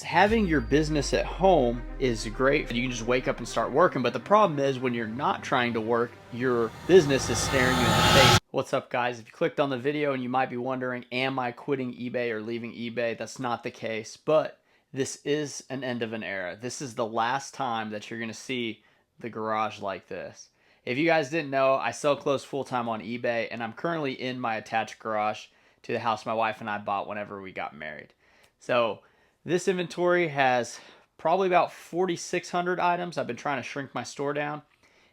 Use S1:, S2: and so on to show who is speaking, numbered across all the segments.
S1: Having your business at home is great. You can just wake up and start working, but the problem is when you're not trying to work, your business is staring you in the face. What's up, guys? If you clicked on the video and you might be wondering, am I quitting eBay or leaving eBay? That's not the case, but this is an end of an era. This is the last time that you're going to see the garage like this. If you guys didn't know, I sell clothes full-time on eBay, and I'm currently in my attached garage to the house my wife and I bought whenever we got married. So this inventory has probably about 4,600 items. I've been trying to shrink my store down.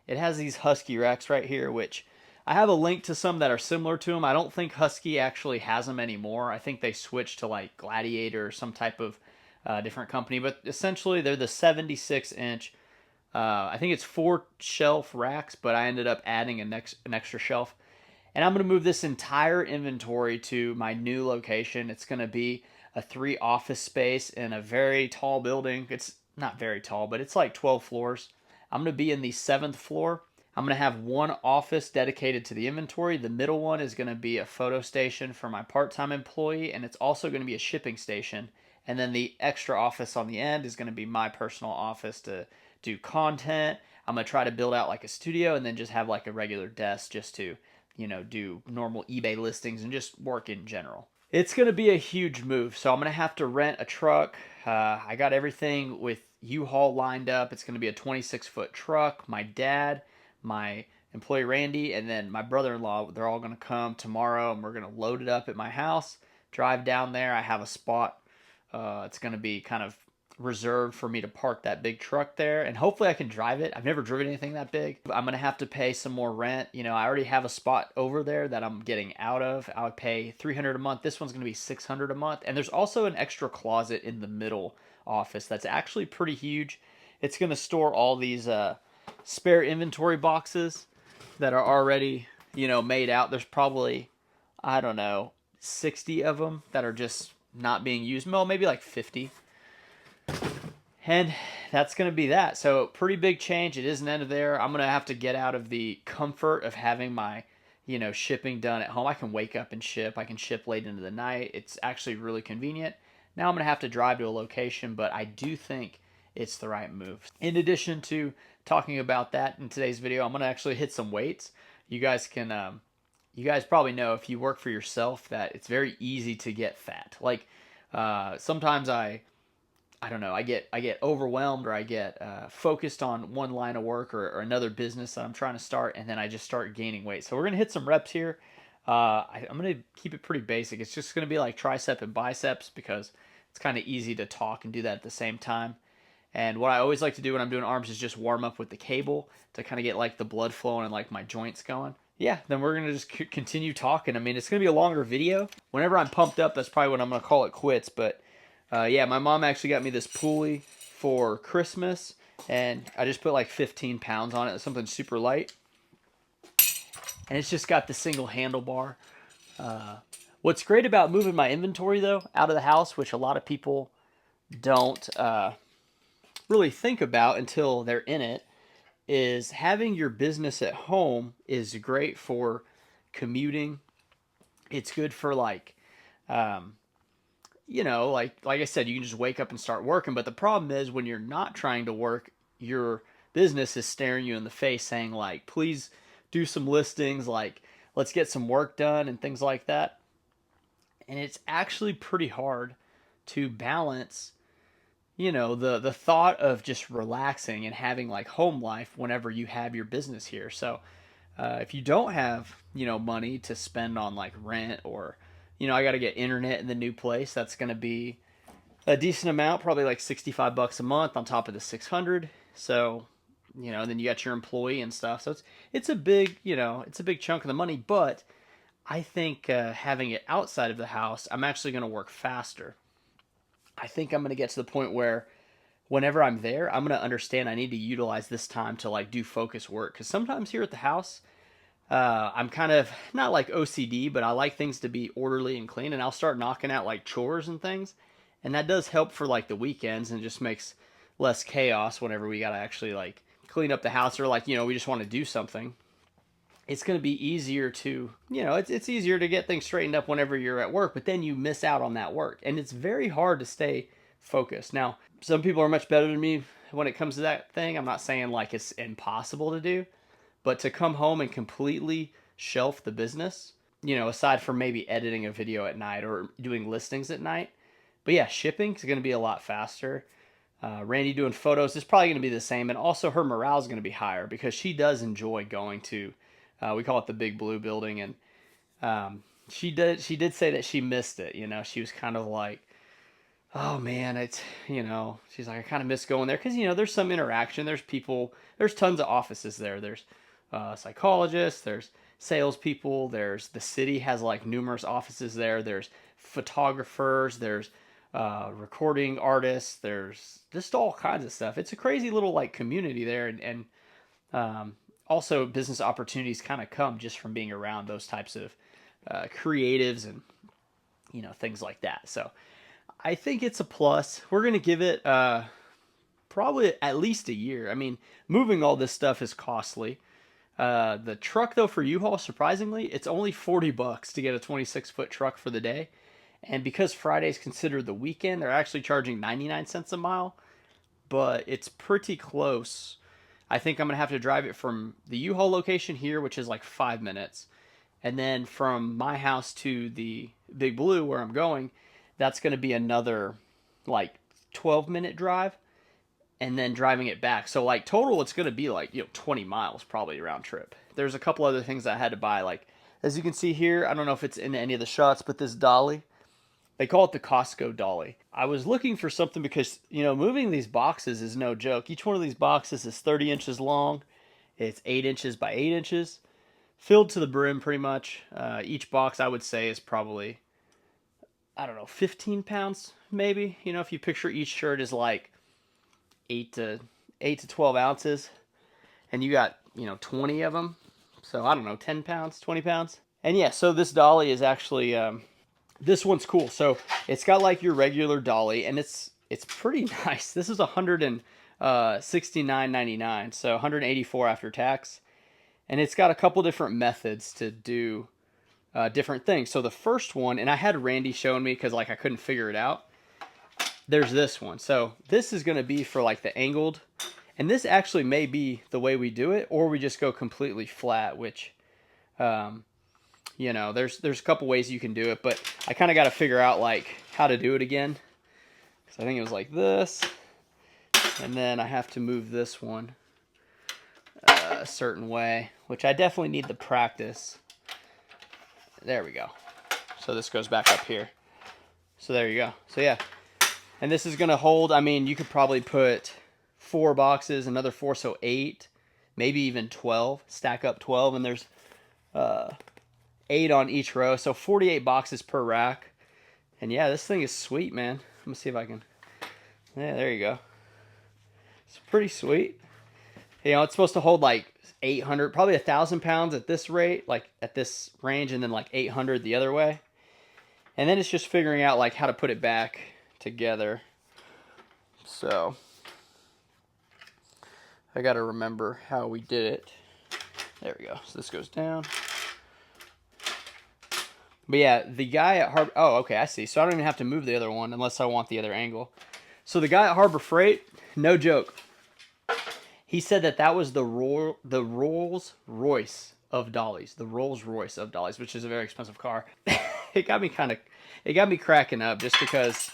S1: It has these Husky racks right here, which I have a link to some that are similar to them. I don't think Husky actually has them anymore. I think they switched to like Gladiator or some type of different company, but essentially they're the 76-inch. I think it's 4 shelf racks, but I ended up adding an extra shelf. And I'm going to move this entire inventory to my new location. It's going to be a 3 office space in a very tall building. It's not very tall, but it's like 12 floors. I'm going to be in the 7th floor. I'm going to have one office dedicated to the inventory. The middle one is going to be a photo station for my part-time employee, and it's also going to be a shipping station. And then the extra office on the end is going to be my personal office to do content. I'm going to try to build out like a studio and then just have like a regular desk just to, do normal eBay listings and just work in general. It's going to be a huge move, so I'm going to have to rent a truck. I got everything with U-Haul lined up. It's going to be a 26-foot truck. My dad, my employee Randy, and then my brother-in-law, they're all going to come tomorrow, and we're going to load it up at my house, drive down there. I have a spot. It's going to be kind of reserved for me to park that big truck there, and hopefully I can drive it. I've never driven anything that big. I'm gonna have to pay some more rent. I already have a spot over there that I'm getting out of. I would pay $300 a month. This one's gonna be $600 a month, and there's also an extra closet in the middle office that's actually pretty huge. It's gonna store all these spare inventory boxes that are already made out. There's probably, I don't know, 60 of them that are just not being used. Well, maybe like 50. And that's going to be that. So pretty big change. It is an end of there. I'm going to have to get out of the comfort of having my, shipping done at home. I can wake up and ship. I can ship late into the night. It's actually really convenient. Now I'm going to have to drive to a location, but I do think it's the right move. In addition to talking about that in today's video, I'm going to actually hit some weights. You guys probably know if you work for yourself that it's very easy to get fat. Like sometimes I don't know, I get overwhelmed, or I get focused on one line of work or another business that I'm trying to start, and then I just start gaining weight. So we're going to hit some reps here. I'm going to keep it pretty basic. It's just going to be like tricep and biceps because it's kind of easy to talk and do that at the same time. And what I always like to do when I'm doing arms is just warm up with the cable to kind of get like the blood flowing and like my joints going. Yeah, then we're going to just continue talking. I mean, it's going to be a longer video. Whenever I'm pumped up, that's probably when I'm going to call it quits, but yeah, my mom actually got me this pulley for Christmas, and I just put like 15 pounds on it. It's something super light, and it's just got the single handlebar. What's great about moving my inventory, though, out of the house, which a lot of people don't really think about until they're in it, is having your business at home is great for commuting. It's good for like like I said, you can just wake up and start working. But the problem is when you're not trying to work, your business is staring you in the face saying like, please do some listings, like let's get some work done and things like that. And it's actually pretty hard to balance, the thought of just relaxing and having like home life whenever you have your business here. So if you don't have, money to spend on like rent or I got to get internet in the new place. That's going to be a decent amount, probably like $65 a month on top of the 600. So, and then you got your employee and stuff. So it's a big, it's a big chunk of the money. But I think having it outside of the house, I'm actually going to work faster. I think I'm going to get to the point where whenever I'm there, I'm going to understand I need to utilize this time to like do focus work. Because sometimes here at the house, I'm kind of not like OCD, but I like things to be orderly and clean, and I'll start knocking out like chores and things, and that does help for like the weekends and just makes less chaos whenever we gotta actually like clean up the house or like we just want to do something. It's going to be easier to it's easier to get things straightened up whenever you're at work, but then you miss out on that work, and it's very hard to stay focus. Now, some people are much better than me when it comes to that thing. I'm not saying like it's impossible to do, but to come home and completely shelf the business, aside from maybe editing a video at night or doing listings at night. But yeah, shipping is going to be a lot faster. Randy doing photos is probably going to be the same, and also her morale is going to be higher because she does enjoy going to, we call it the Big Blue building, and she did say that she missed it. She was kind of like, oh man, she's like, I kind of miss going there because there's some interaction. There's people. There's tons of offices there. There's psychologists. There's salespeople. There's the city has like numerous offices there. There's photographers. There's recording artists. There's just all kinds of stuff. It's a crazy little like community there, and also business opportunities kind of come just from being around those types of creatives and things like that. So I think it's a plus. We're gonna give it probably at least a year. I mean, moving all this stuff is costly. The truck though for U-Haul, surprisingly, it's only $40 to get a 26-foot truck for the day. And because Friday is considered the weekend, they're actually charging 99 cents a mile, but it's pretty close. I think I'm going to have to drive it from the U-Haul location here, which is like 5 minutes. And then from my house to the Big Blue where I'm going, that's going to be another like 12-minute drive. And then driving it back. So like total, it's going to be like, 20 miles probably round trip. There's a couple other things I had to buy. Like, as you can see here, I don't know if it's in any of the shots, but this dolly, they call it the Costco dolly. I was looking for something because, moving these boxes is no joke. Each one of these boxes is 30 inches long. It's 8 inches by 8 inches, filled to the brim pretty much. Each box, I would say, is probably, 15 pounds maybe. If you picture each shirt is like 8 to 12 ounces, and you got 20 of them, so I don't know, 10 pounds, 20 pounds. And yeah, so this dolly is actually this one's cool. So it's got like your regular dolly, and it's pretty nice. This is $169.99, so 184 after tax, and it's got a couple different methods to do different things. So the first one, and I had Randy showing me because like I couldn't figure it out. There's this one. So this is going to be for like the angled, and this actually may be the way we do it, or we just go completely flat, which, there's a couple ways you can do it, but I kind of got to figure out like how to do it again. So I think it was like this, and then I have to move this one a certain way, which I definitely need the practice. There we go. So this goes back up here. So there you go. So yeah. And this is going to hold, I mean, you could probably put 4 boxes, another 4, so 8, maybe even 12, stack up 12, and there's 8 on each row, so 48 boxes per rack. And yeah, this thing is sweet, man. Let me see if I can, yeah, there you go. It's pretty sweet. It's supposed to hold like 800, probably 1,000 pounds at this rate, like at this range, and then like 800 the other way. And then it's just figuring out like how to put it back together. So I got to remember how we did it. There we go. So this goes down. But yeah, the guy at Harbor, oh, okay, I see. So I don't even have to move the other one unless I want the other angle. So the guy at Harbor Freight, no joke, he said that was the Rolls Royce of dollies. The Rolls Royce of dollies, which is a very expensive car. It got me cracking up just because,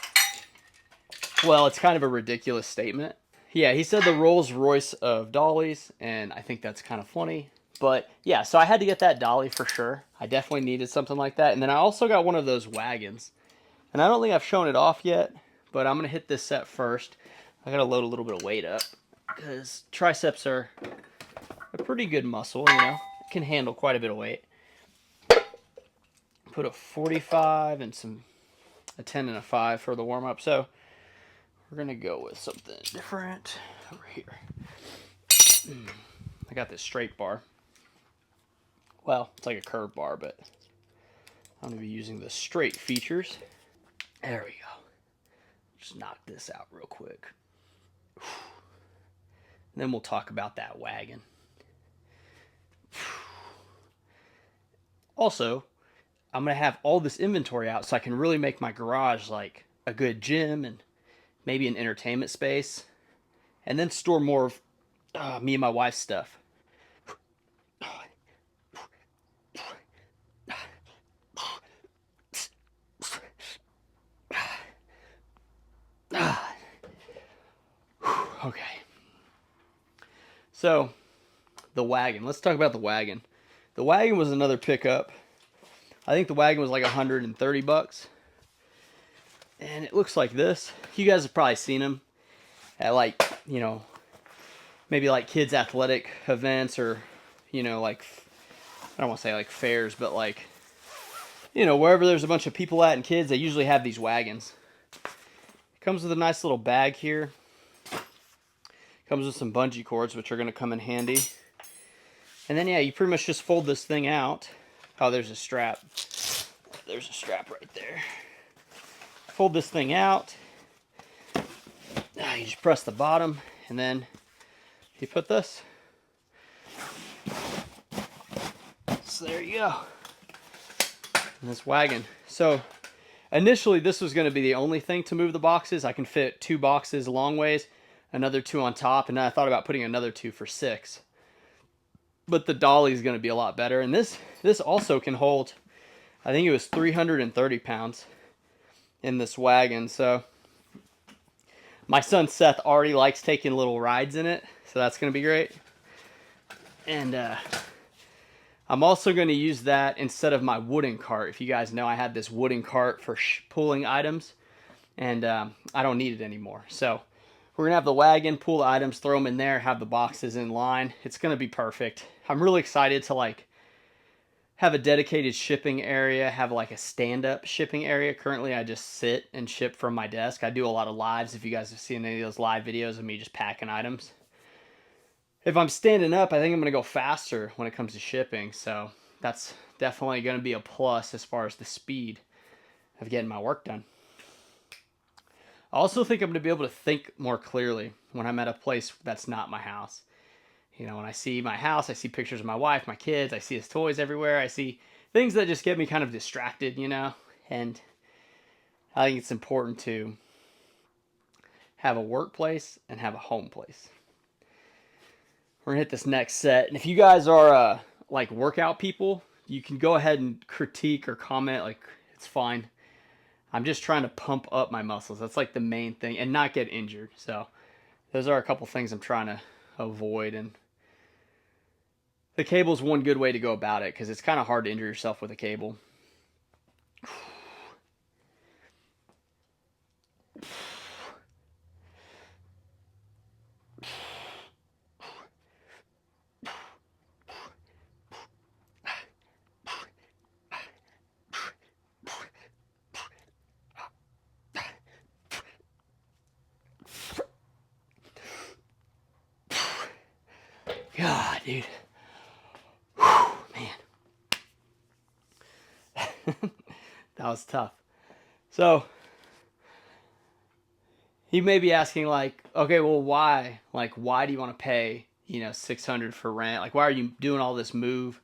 S1: well, it's kind of a ridiculous statement. Yeah, he said the Rolls Royce of dollies, and I think that's kind of funny. But yeah, so I had to get that dolly for sure. I definitely needed something like that. And then I also got one of those wagons. And I don't think I've shown it off yet, but I'm going to hit this set first. I got to load a little bit of weight up because triceps are a pretty good muscle, It can handle quite a bit of weight. Put a 45 and a 10 and a 5 for the warm-up. So we're going to go with something different over here. I got this straight bar. Well, it's like a curved bar, but I'm going to be using the straight features. There we go. Just knock this out real quick. And then we'll talk about that wagon. Also, I'm going to have all this inventory out so I can really make my garage like a good gym and, maybe an entertainment space, and then store more of me and my wife's stuff. Okay. So, the wagon. Let's talk about the wagon. The wagon was another pickup. I think the wagon was like 130 bucks. And it looks like this. You guys have probably seen them at, like, you know, maybe like kids athletic events, or, you know, like, I don't want to say like fairs, but like, you know, wherever there's a bunch of people at and kids, they usually have these wagons. It comes with a nice little bag here. Comes with some bungee cords, which are going to come in handy. And then, yeah, you pretty much just fold this thing out. Oh, there's a strap. There's a strap right there. Fold this thing out. You just press the bottom, and then you put this. So there you go. And this wagon. So initially, this was going to be the only thing to move the boxes. I can fit 2 boxes long ways, another 2 on top, and then I thought about putting another 2 for 6. But the dolly is going to be a lot better. And this also can hold, I think it was 330 pounds in this wagon. So my son Seth already likes taking little rides in it, so that's going to be great. And I'm also going to use that instead of my wooden cart. If you guys know, I had this wooden cart for pulling items, and I don't need it anymore. So we're going to have the wagon, pull the items, throw them in there, have the boxes in line. It's going to be perfect. I'm really excited to like have a dedicated shipping area, have like a stand-up shipping area. Currently, I just sit and ship from my desk. I do a lot of lives, if you guys have seen any of those live videos of me just packing items. If I'm standing up, I think I'm going to go faster when it comes to shipping. So that's definitely going to be a plus as far as the speed of getting my work done. I also think I'm going to be able to think more clearly when I'm at a place that's not my house. You know, when I see my house, I see pictures of my wife, my kids, I see his toys everywhere. I see things that just get me kind of distracted, you know. And I think it's important to have a workplace and have a home place. We're going to hit this next set. And if you guys are like workout people, you can go ahead and critique or comment. Like, it's fine. I'm just trying to pump up my muscles. That's like the main thing, and not get injured. So those are a couple things I'm trying to avoid. And the cable is one good way to go about it, because it's kind of hard to injure yourself with a cable. God, dude. Whew, man. That was tough. So, he may be asking, like, okay, well, why? Like, why do you want to pay, you know, $600 for rent? Like, why are you doing all this move?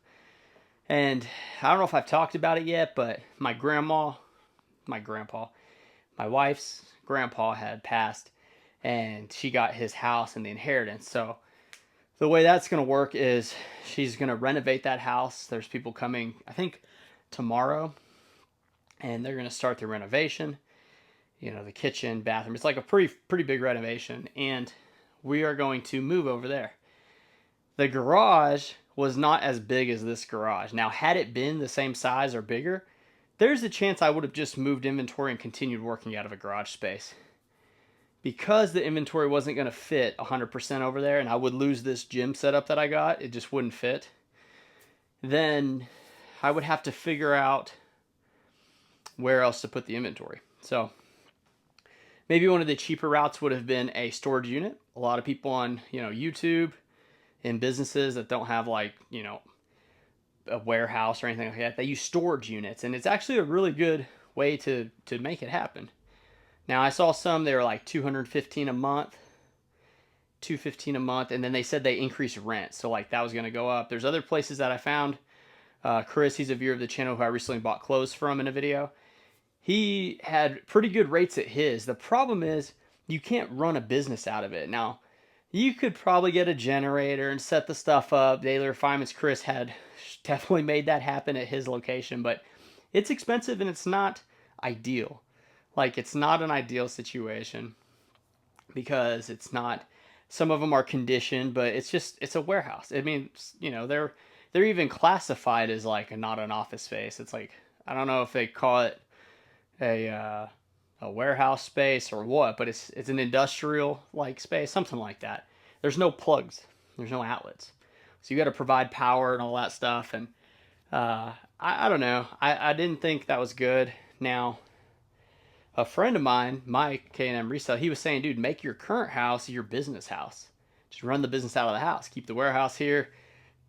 S1: And I don't know if I've talked about it yet, but my wife's grandpa had passed, and she got his house and the inheritance. So the way that's going to work is she's going to renovate that house. There's people coming, I think, tomorrow, and they're going to start the renovation. You know, the kitchen, bathroom. It's like a pretty big renovation, and we are going to move over there. The garage was not as big as this garage. Now, had it been the same size or bigger, there's a chance I would have just moved inventory and continued working out of a garage space. Because the inventory wasn't going to fit 100% over there, and I would lose this gym setup that I got, it just wouldn't fit, then I would have to figure out where else to put the inventory. So maybe one of the cheaper routes would have been a storage unit. A lot of people on, you know, YouTube and businesses that don't have, like, you know, a warehouse or anything like that, they use storage units, and it's actually a really good way to make it happen. Now, I saw some, they were like $215 a month, $215 a month, and then they said they increased rent, so like that was going to go up. There's other places that I found. Chris, he's a viewer of the channel who I recently bought clothes from in a video. He had pretty good rates at his. The problem is you can't run a business out of it. Now, you could probably get a generator and set the stuff up. Daily Refinements Chris had definitely made that happen at his location, but it's expensive and it's not ideal. Like, it's not an ideal situation because it's not, some of them are conditioned, but it's a warehouse. I mean, you know, they're even classified as like not an office space. It's like, I don't know if they call it a warehouse space or what, but it's an industrial like space, something like that. There's no plugs, there's no outlets, so you got to provide power and all that stuff. And I don't know. I didn't think that was good. Now, a friend of mine, Mike K&M Resale, he was saying, dude, make your current house your business house. Just run the business out of the house. Keep the warehouse here.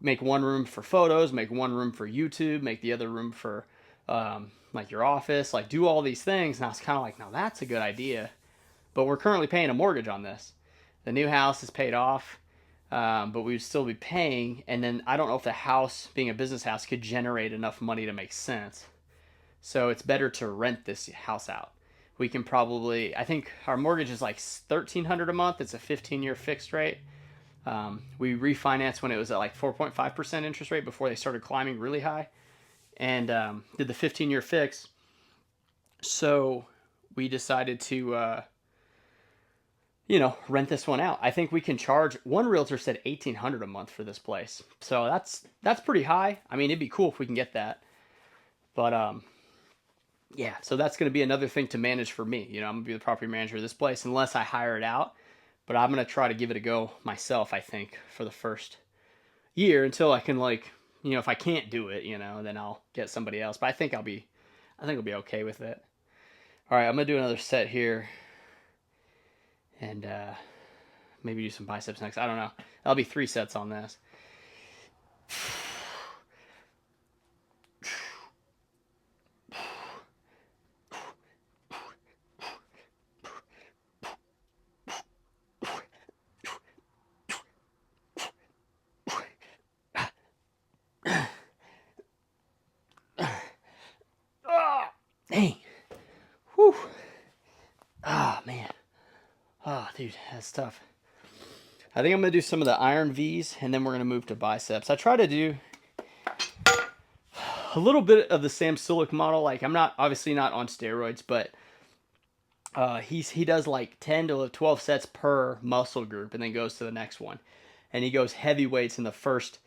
S1: Make one room for photos. Make one room for YouTube. Make the other room for like your office. Like, do all these things. And I was kind of like, now that's a good idea. But we're currently paying a mortgage on this. The new house is paid off, but we would still be paying. And then I don't know if the house, being a business house, could generate enough money to make sense. So it's better to rent this house out. We can probably, I think our mortgage is like $1,300 a month. It's a 15-year fixed rate. We refinanced when it was at like 4.5% interest rate before they started climbing really high, and did the 15-year fix. So we decided to, rent this one out. I think we can charge, one realtor said $1,800 a month for this place. So that's pretty high. I mean, it'd be cool if we can get that. But yeah, so that's going to be another thing to manage for me. I'm going to be the property manager of this place unless I hire it out. But I'm going to try to give it a go myself, I think, for the first year until I can, like, if I can't do it, then I'll get somebody else. But I think I'll be okay with it. All right, I'm going to do another set here and maybe do some biceps next. I don't know. That'll be 3 sets on this. Dang. Whew. Ah, man. Oh, dude, that's tough. I think I'm going to do some of the iron V's, and then we're going to move to biceps. I try to do a little bit of the Sam Sulek model. Like, I'm obviously not on steroids, but he does like 10 to 12 sets per muscle group and then goes to the next one. And he goes heavy weights in the first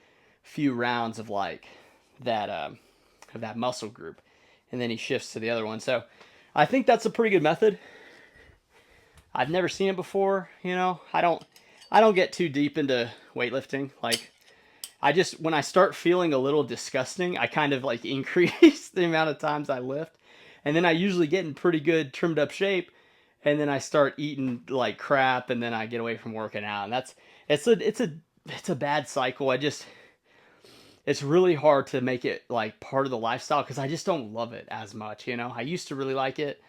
S1: few rounds of like that muscle group. And then he shifts to the other one. So I think that's a pretty good method. I've never seen it before, I don't get too deep into weightlifting. Like, when I start feeling a little disgusting, I kind of like increase the amount of times I lift. And then I usually get in pretty good trimmed up shape. And then I start eating like crap, and then I get away from working out. And it's a bad cycle. It's really hard to make it like part of the lifestyle because I just don't love it as much. I used to really like it.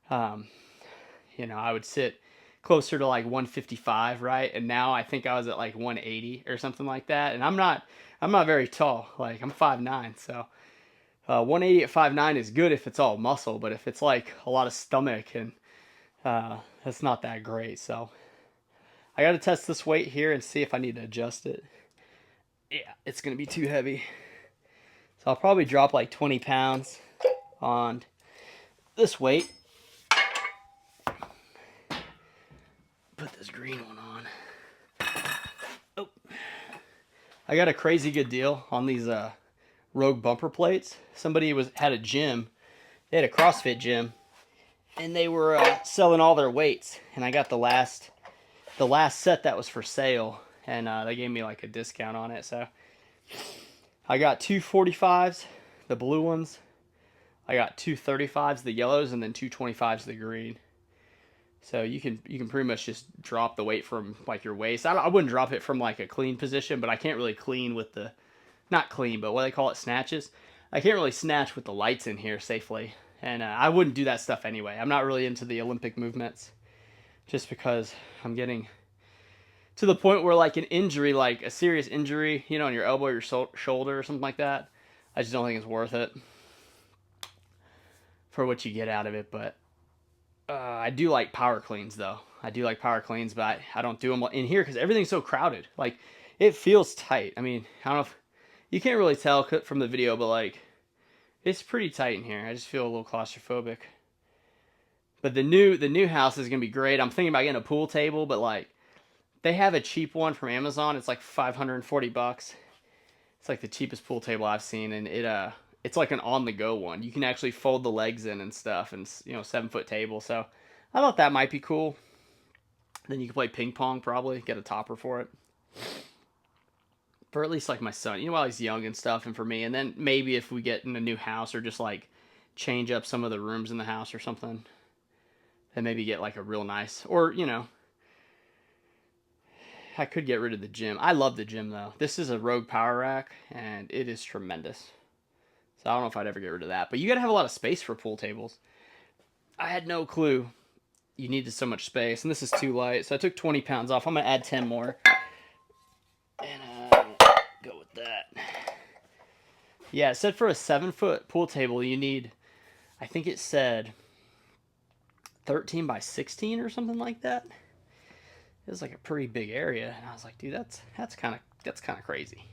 S1: I would sit closer to like 155, right? And now I think I was at like 180 or something like that. And I'm not very tall. Like, I'm 5'9", so 180 at 5'9" is good if it's all muscle, but if it's like a lot of stomach, and that's not that great. So I got to test this weight here and see if I need to adjust it. Yeah, it's going to be too heavy. So I'll probably drop like 20 pounds on this weight. Put this green one on. Oh, I got a crazy good deal on these Rogue bumper plates. Somebody had a gym. They had a CrossFit gym, and they were selling all their weights. And I got the last set that was for sale, and they gave me like a discount on it. So I got 2 45s, the blue ones. I got 2 35s, the yellows, and then 2 25s, the green. So you can pretty much just drop the weight from like your waist. I wouldn't drop it from like a clean position, but I can't really clean with the, not clean, but what they call it, snatches. I can't really snatch with the lights in here safely. And I wouldn't do that stuff anyway. I'm not really into the Olympic movements just because I'm getting to the point where like an injury, like a serious injury, on your elbow or your shoulder or something like that, I just don't think it's worth it for what you get out of it. But I do like power cleans though. I do like power cleans, but I don't do them in here because everything's so crowded. Like, it feels tight. I mean, I don't know if you can't really tell from the video, but like, it's pretty tight in here. I just feel a little claustrophobic. But the new house is gonna be great. I'm thinking about getting a pool table, but like, they have a cheap one from Amazon. It's like $540. It's like the cheapest pool table I've seen, and it's like an on-the-go one. You can actually fold the legs in and stuff, and 7-foot table. So I thought that might be cool. Then you can play ping pong, probably get a topper for it, for at least like my son, while he's young and stuff, and for me. And then maybe if we get in a new house or just like change up some of the rooms in the house or something, then maybe get like a real nice, or I could get rid of the gym. I love the gym though. This is a Rogue Power Rack, and it is tremendous. So I don't know if I'd ever get rid of that. But you gotta have a lot of space for pool tables. I had no clue you needed so much space, and this is too light, so I took 20 pounds off. I'm gonna add 10 more, and go with that. Yeah, it said for a 7-foot pool table you need, I think it said 13 by 16 or something like that. It was like a pretty big area, and I was like, dude, that's kind of crazy.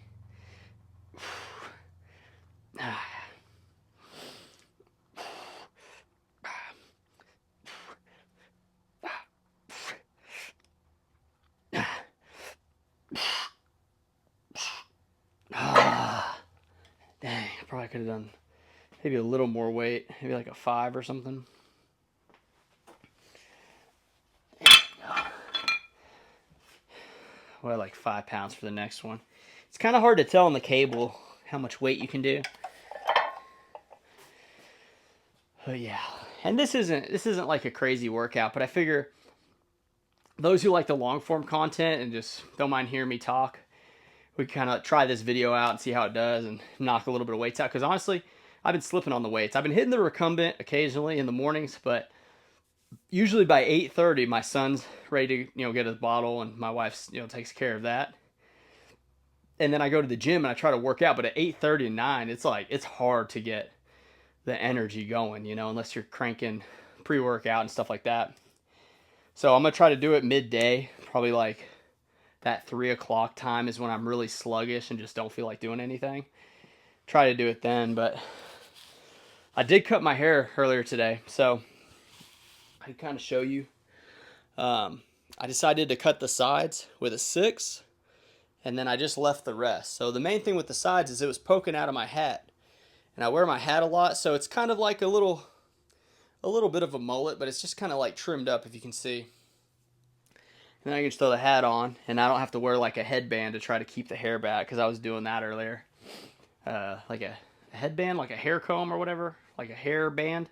S1: Dang, I probably could have done maybe a little more weight, maybe like a 5 or something. Well, like 5 pounds for the next one. It's kind of hard to tell on the cable how much weight you can do. But yeah, and this isn't like a crazy workout, but I figure those who like the long form content and just don't mind hearing me talk, we kind of try this video out and see how it does and knock a little bit of weights out. Because honestly, I've been slipping on the weights. I've been hitting the recumbent occasionally in the mornings, but usually by 8:30, my son's ready to get his bottle, and my wife takes care of that. And then I go to the gym and I try to work out, but at 8:30 and 9, it's hard to get the energy going, unless you're cranking pre-workout and stuff like that. So I'm gonna try to do it midday, probably like that 3 o'clock time is when I'm really sluggish and just don't feel like doing anything. Try to do it then, but I did cut my hair earlier today, so I can kind of show you. I decided to cut the sides with a 6, and then I just left the rest. So the main thing with the sides is it was poking out of my hat, and I wear my hat a lot, so it's kind of like a little bit of a mullet, but it's just kind of like trimmed up, if you can see. And then I can just throw the hat on, and I don't have to wear like a headband to try to keep the hair back, because I was doing that earlier. Like a headband, like a hair comb or whatever, like a hairband,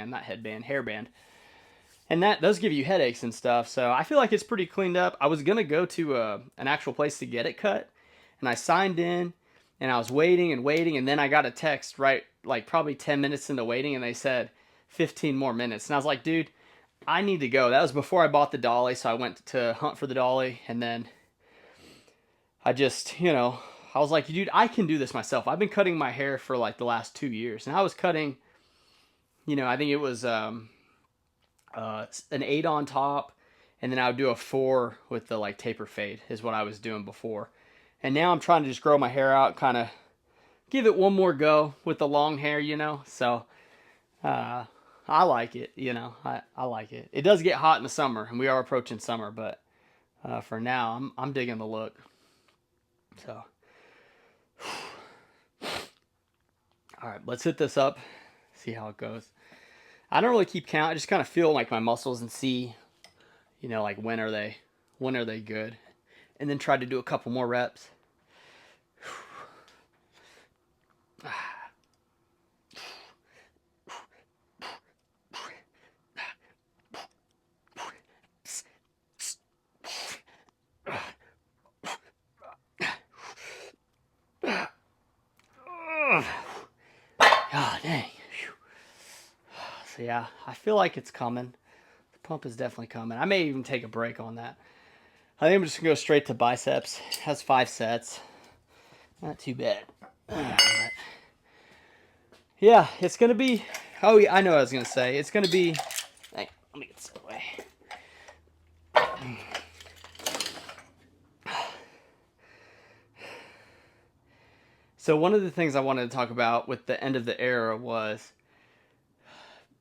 S1: not headband, hairband. And that does give you headaches and stuff, so I feel like it's pretty cleaned up. I was going to go to an actual place to get it cut, and I signed in, and I was waiting, and then I got a text like probably 10 minutes into waiting, and they said 15 more minutes. And I was like, dude, I need to go. That was before I bought the dolly, so I went to hunt for the dolly, and then I just, I was like, dude, I can do this myself. I've been cutting my hair for like the last 2 years, and I was cutting, I think it was an 8 on top, and then I would do a 4 with the like taper fade is what I was doing before. And now I'm trying to just grow my hair out, kind of give it one more go with the long hair, so I like it, I like it. It does get hot in the summer, and we are approaching summer, but for now, I'm digging the look. So, all right, let's hit this up, see how it goes. I don't really keep count. I just kind of feel like my muscles and see, like when are they good, and then try to do a couple more reps. Oh, dang. So yeah, I feel like it's coming. The pump is definitely coming. I may even take a break on that. I think I'm just going to go straight to biceps. It has 5 sets. Not too bad. Yeah, it's going to be... Oh, yeah, I know what I was going to say. It's going to be... Hey, let me get this away. So one of the things I wanted to talk about with the end of the era was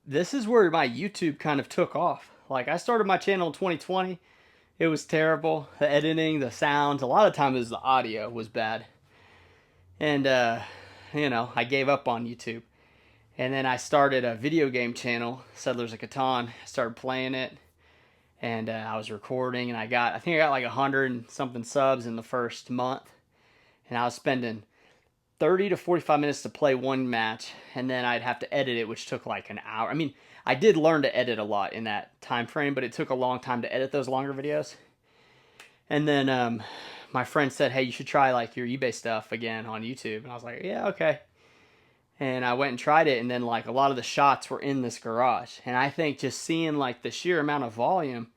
S1: this is where my YouTube kind of took off. Like I started my channel in 2020. It was terrible. The editing, the sounds, a lot of times the audio was bad. And I gave up on YouTube. And then I started a video game channel, Settlers of Catan. I started playing it, and I was recording, and I think I got like 100 and something subs in the first month. And I was spending 30 to 45 minutes to play one match, and then I'd have to edit it, which took like an hour. I mean, I did learn to edit a lot in that time frame, but it took a long time to edit those longer videos. And then my friend said, hey, you should try like your eBay stuff again on YouTube. And I was like, yeah, okay. And I went and tried it, and then like a lot of the shots were in this garage. And I think just seeing like the sheer amount of volume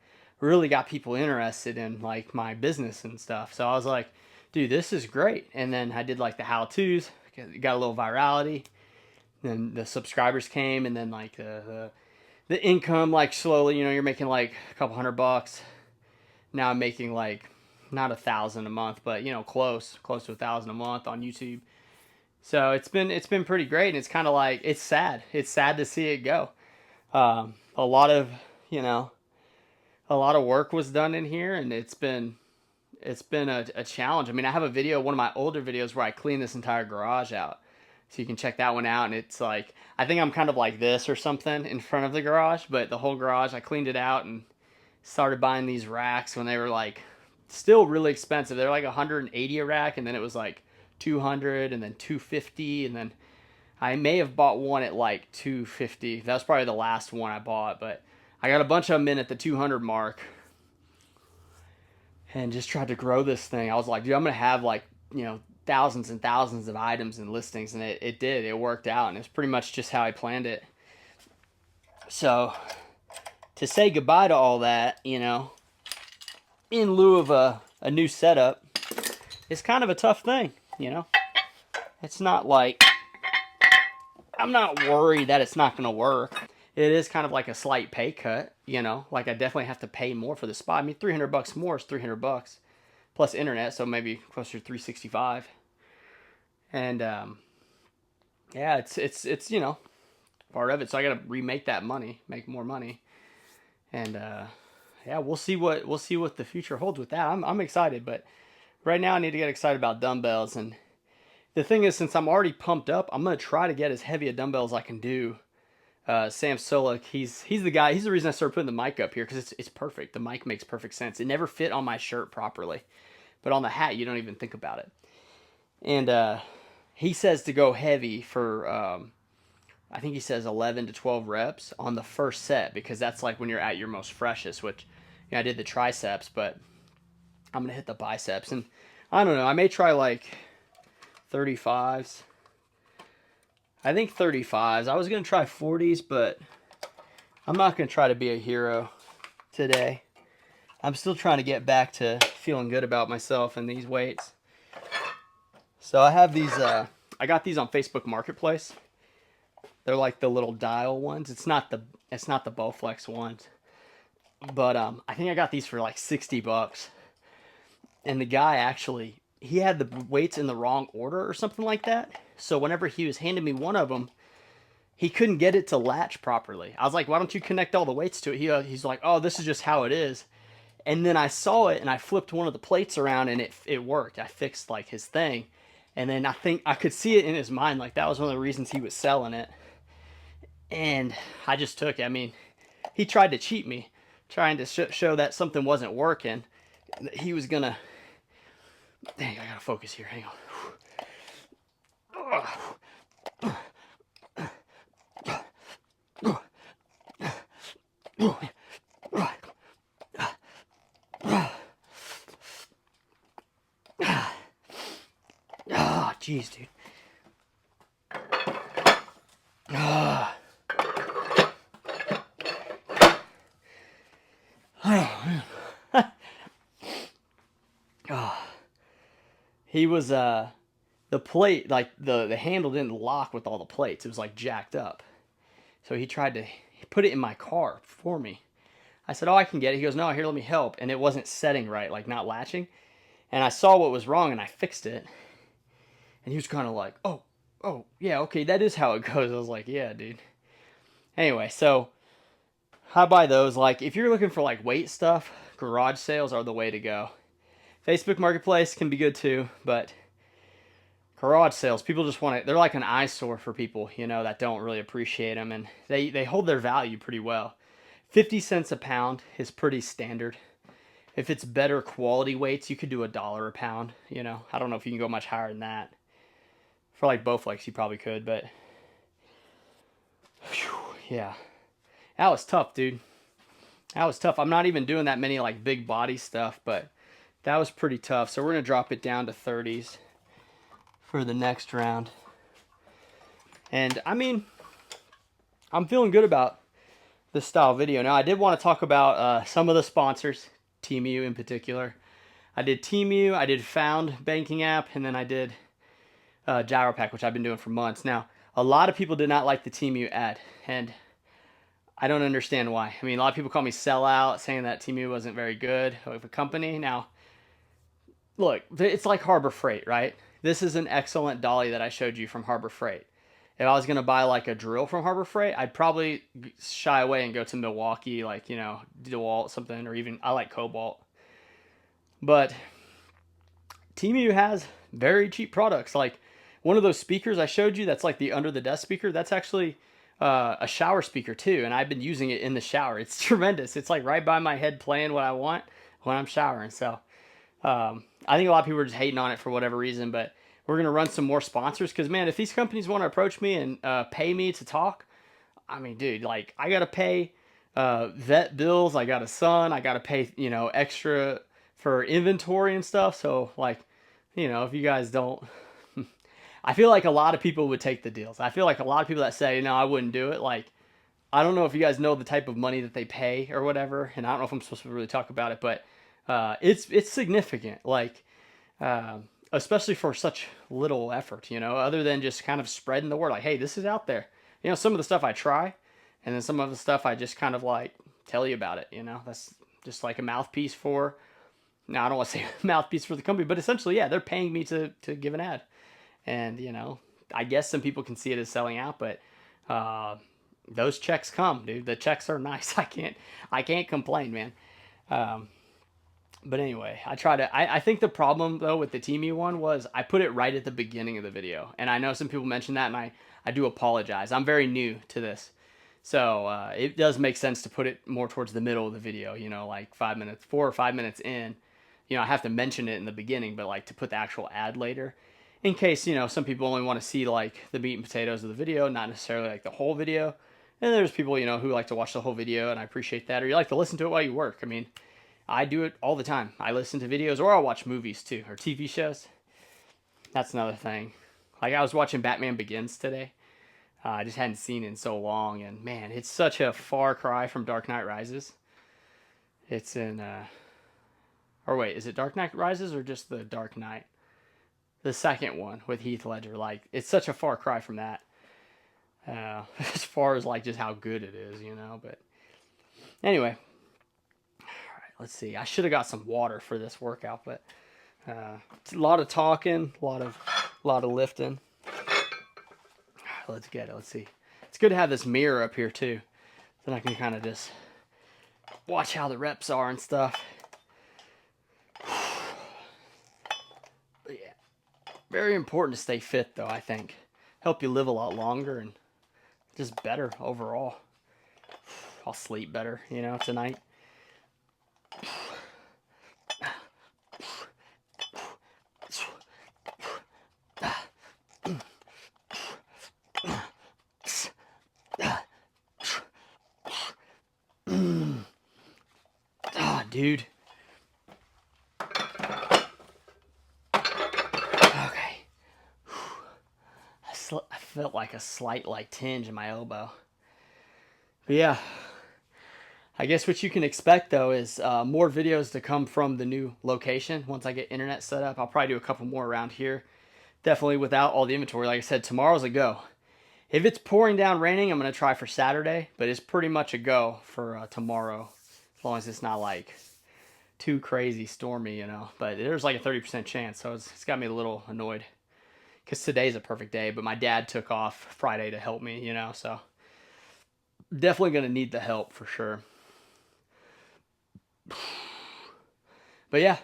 S1: really got people interested in like my business and stuff. So I was like, dude, this is great. And then I did like the how-tos, got a little virality. Then the subscribers came, and then like the income like slowly, you're making like a couple $100. Now I'm making like not 1,000 a month, but close to 1,000 a month on YouTube. So it's been pretty great, and it's kind of like it's sad. It's sad to see it go. A lot of work was done in here, and it's been a challenge. I mean, I have a video, one of my older videos, where I clean this entire garage out, so you can check that one out. And it's like I think I'm kind of like this or something in front of the garage, but the whole garage I cleaned it out and started buying these racks when they were like still really expensive. They're like 180 a rack, and then it was like 200 and then 250, and then I may have bought one at like 250. That was probably the last one I bought, but I got a bunch of them in at the 200 mark and just tried to grow this thing. I was like, dude, I'm gonna have like thousands and thousands of items and listings, and it did. It worked out, and it's pretty much just how I planned it. So to say goodbye to all that, in lieu of a new setup, it's kind of a tough thing. It's not like I'm not worried that it's not going to work. It is kind of like a slight pay cut, like I definitely have to pay more for the spot. I mean, $300 more is $300 plus internet, so maybe closer to $365. And yeah, it's part of it. So I got to remake that money, make more money, and yeah, we'll see what the future holds with that. I'm excited, but right now I need to get excited about dumbbells. And the thing is, since I'm already pumped up, I'm going to try to get as heavy a dumbbell as I can do. Sam Solik, he's the guy. He's the reason I started putting the mic up here, because it's perfect. The mic makes perfect sense. It never fit on my shirt properly, but on the hat you don't even think about it. And he says to go heavy for I think he says 11 to 12 reps on the first set, because that's like when you're at your most freshest. Which I did the triceps, but I'm gonna hit the biceps, and I don't know. I may try like 35s. I think 35s. I was going to try 40s, but I'm not going to try to be a hero today. I'm still trying to get back to feeling good about myself and these weights. So I have these, I got these on Facebook Marketplace. They're like the little dial ones. It's not the Bowflex ones. But I think I got these for like $60. And the guy actually, he had the weights in the wrong order or something like that. So whenever he was handing me one of them, he couldn't get it to latch properly. I was like, why don't you connect all the weights to it? He's like, oh, this is just how it is. And then I saw it, and I flipped one of the plates around, and it worked. I fixed like his thing. And then I think I could see it in his mind, like that was one of the reasons he was selling it. And I just took it. I mean, he tried to cheat me, trying to show that something wasn't working. He was gonna... Dang, I gotta focus here. Hang on. Oh, jeez, dude. He was the plate, like the handle didn't lock with all the plates. It was like jacked up. So he tried to put it in my car for me. I said, oh, I can get it. He goes, no, here, let me help. And it wasn't setting right, like not latching. And I saw what was wrong, and I fixed it. And he was kind of like, oh, yeah, okay, that is how it goes. I was like, yeah, dude. Anyway, so I buy those. Like, if you're looking for like weight stuff, garage sales are the way to go. Facebook Marketplace can be good too, but garage sales, people just want it. They're like an eyesore for people, you know, that don't really appreciate them, and they hold their value pretty well. 50 cents a pound is pretty standard. If it's better quality weights, you could do $1 a pound, you know. I don't know if you can go much higher than that. For like Bowflex, you probably could, but whew, yeah. That was tough, dude. That was tough. I'm not even doing that many like big body stuff, but that was pretty tough. So we're going to drop it down to 30s for the next round. And I mean, I'm feeling good about this style video. Now, I did want to talk about some of the sponsors, Temu in particular. I did Temu, I did Found banking app, and then I did Jiaropack, which I've been doing for months. Now, a lot of people did not like the Temu ad, and I don't understand why. I mean, a lot of people call me sellout, saying that Temu wasn't very good of a company. Now, look, it's like Harbor Freight, right? This is an excellent dolly that I showed you from Harbor Freight. If I was going to buy like a drill from Harbor Freight, I'd probably shy away and go to Milwaukee, like, you know, DeWalt, something, or even I like Cobalt. But Temu has very cheap products. Like one of those speakers I showed you that's like the under the desk speaker, that's actually a shower speaker too. And I've been using it in the shower. It's tremendous. It's like right by my head playing what I want when I'm showering. So I think a lot of people are just hating on it for whatever reason, but we're going to run some more sponsors because, man, if these companies want to approach me and pay me to talk, I mean, dude, like, I got to pay vet bills. I got a son. I got to pay, you know, extra for inventory and stuff. So, like, you know, if you guys don't, I feel like a lot of people would take the deals. I feel like a lot of people that say, no, I wouldn't do it. Like, I don't know if you guys know the type of money that they pay or whatever. And I don't know if I'm supposed to really talk about it, but it's significant. Like, especially for such little effort, you know, other than just kind of spreading the word like, hey, this is out there. You know, some of the stuff I try, and then some of the stuff I just kind of like tell you about it, you know. That's just like a mouthpiece for, now I don't want to say mouthpiece for the company, but essentially, yeah, they're paying me to give an ad. And, you know, I guess some people can see it as selling out, but those checks come, dude. The checks are nice. I can't complain, man. But anyway, I think the problem though with the Temu one was I put it right at the beginning of the video. And I know some people mentioned that, and I do apologize. I'm very new to this. So it does make sense to put it more towards the middle of the video, you know, like 4 or 5 minutes in. You know, I have to mention it in the beginning, but like to put the actual ad later. In case, you know, some people only want to see like the meat and potatoes of the video, not necessarily like the whole video. And there's people, you know, who like to watch the whole video, and I appreciate that. Or you like to listen to it while you work. I mean, I do it all the time. I listen to videos, or I'll watch movies too, or TV shows. That's another thing. Like I was watching Batman Begins today. I just hadn't seen it in so long, and man, it's such a far cry from Dark Knight Rises. It's in, or wait, is it Dark Knight Rises or just the Dark Knight? The second one with Heath Ledger. Like, it's such a far cry from that. As far as like just how good it is, you know. But anyway. Let's see. I should have got some water for this workout, but it's a lot of talking, a lot of lifting. Let's get it. Let's see. It's good to have this mirror up here too, then I can kind of just watch how the reps are and stuff. But yeah, very important to stay fit though. I think help you live a lot longer and just better overall. I'll sleep better, you know, tonight. Dude. Okay. I felt like a slight like tinge in my elbow. But yeah. I guess what you can expect though is more videos to come from the new location. Once I get internet set up, I'll probably do a couple more around here. Definitely without all the inventory. Like I said, tomorrow's a go. If it's pouring down raining, I'm going to try for Saturday, but it's pretty much a go for tomorrow. As long as it's not like too crazy stormy, you know. But there's like a 30% chance, so it's got me a little annoyed. because today's a perfect day, but my dad took off Friday to help me, so definitely going to need the help for sure. But yeah,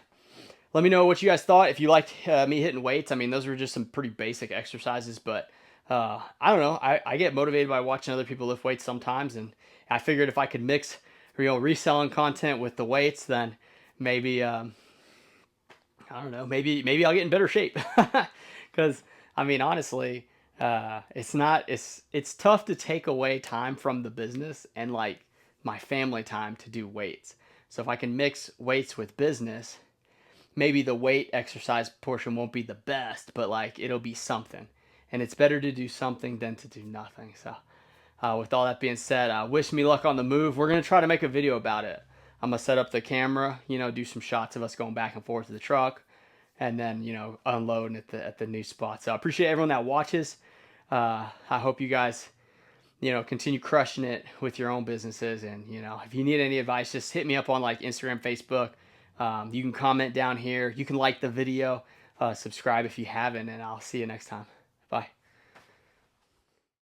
S1: let me know what you guys thought. If you liked me hitting weights, I mean, those were just some pretty basic exercises, but I don't know. I get motivated by watching other people lift weights sometimes, and I figured if I could mix, reselling content with the weights, then maybe I don't know. Maybe I'll get in better shape. Because I mean, honestly, it's tough to take away time from the business and like my family time to do weights. So if I can mix weights with business, maybe the weight exercise portion won't be the best, but like it'll be something. And it's better to do something than to do nothing. So with all that being said, wish me luck on the move. We're gonna try to make a video about it. I'm gonna set up the camera, do some shots of us going back and forth to the truck, and then unloading at the new spot. So I appreciate everyone that watches. I hope you guys continue crushing it with your own businesses. And if you need any advice, just hit me up on like Instagram, Facebook. You can comment down here. You can like the video, subscribe if you haven't, and I'll see you next time. Bye.